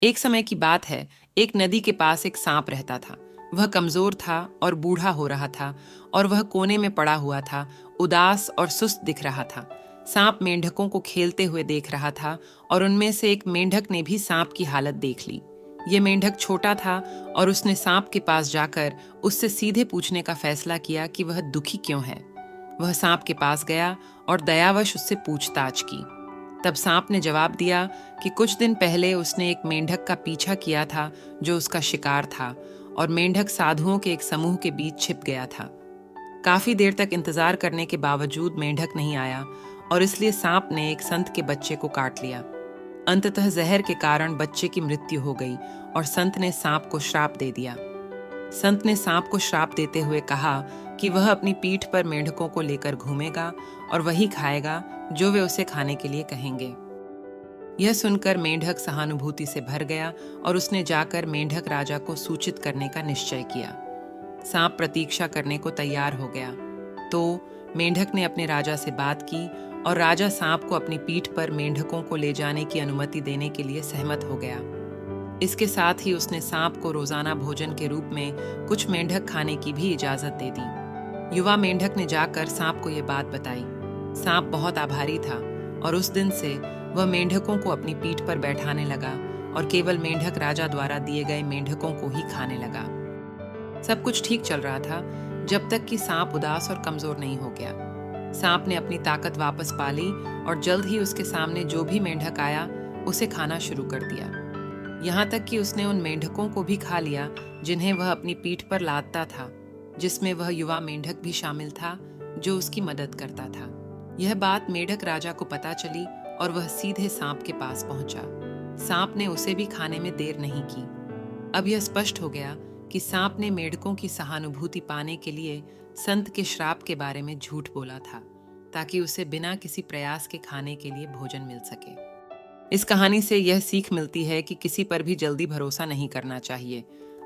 एक समय की बात है, एक नदी के पास एक सांप रहता था। वह कमजोर था और बूढ़ा हो रहा था और वह कोने में पड़ा हुआ था, उदास और सुस्त दिख रहा था। सांप मेंढकों को खेलते हुए देख रहा था और उनमें से एक मेंढक ने भी सांप की हालत देख ली। ये मेंढक छोटा था और उसने सांप के पास जाकर उससे सीधे पूछने का फैसला किया कि वह दुखी क्यों है। वह सांप के पास गया और दयावश उससे पूछताछ की। तब सांप ने जवाब दिया कि कुछ दिन पहले उसने एक मेंढक का पीछा किया था जो उसका शिकार था, और मेंढक साधुओं के एक समूह के बीच छिप गया था। काफी देर तक इंतजार करने के बावजूद मेंढक नहीं आया और इसलिए सांप ने एक संत के बच्चे को काट लिया। अंततः जहर के कारण बच्चे की मृत्यु हो गई और संत ने सांप को श्राप दे दिया। संत ने सांप को श्राप देते हुए कहा कि वह अपनी पीठ पर मेंढकों को लेकर घूमेगा और वही खाएगा जो वे उसे खाने के लिए कहेंगे। यह सुनकर मेंढक सहानुभूति से भर गया और उसने जाकर मेंढक राजा को सूचित करने का निश्चय किया। सांप प्रतीक्षा करने को तैयार हो गया, तो मेंढक ने अपने राजा से बात की और राजा सांप को अपनी पीठ पर मेंढकों को ले जाने की अनुमति देने के लिए सहमत हो गया। इसके साथ ही उसने सांप को रोजाना भोजन के रूप में कुछ मेंढक खाने की भी इजाजत दे दी। युवा मेंढक ने जाकर सांप को यह बात बताई। सांप बहुत आभारी था और उस दिन से वह मेंढकों को अपनी पीठ पर बैठाने लगा और केवल मेंढक राजा द्वारा दिए गए मेंढकों को ही खाने लगा। सब कुछ ठीक चल रहा था जब तक कि सांप उदास और कमजोर नहीं हो गया। सांप ने अपनी ताकत वापस पा ली और जल्द ही उसके सामने जो भी मेंढक आया उसे खाना शुरू कर दिया। यहाँ तक कि उसने उन मेंढकों को भी खा लिया जिन्हें वह अपनी पीठ पर लादता था, जिसमें वह युवा मेंढक भी शामिल था जो उसकी मदद करता था। यह बात मेंढक राजा को पता चली और वह सीधे सांप के पास पहुंचा। सांप ने उसे भी खाने में देर नहीं की। अब यह स्पष्ट हो गया कि सांप ने मेंढकों की सहानुभूति पाने के लिए संत के श्राप के बारे में झूठ बोला था, ताकि उसे बिना किसी प्रयास के खाने के लिए भोजन मिल सके। इस कहानी से यह सीख मिलती है कि किसी पर भी जल्दी भरोसा नहीं करना चाहिए,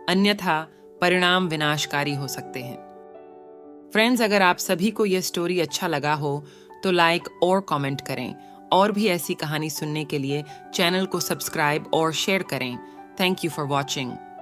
अन्यथा परिणाम विनाशकारी हो सकते हैं। फ्रेंड्स, अगर आप सभी को यह स्टोरी अच्छा लगा हो तो लाइक और कमेंट करें, और भी ऐसी कहानी सुनने के लिए चैनल को सब्सक्राइब और शेयर करें। Thank you for watching.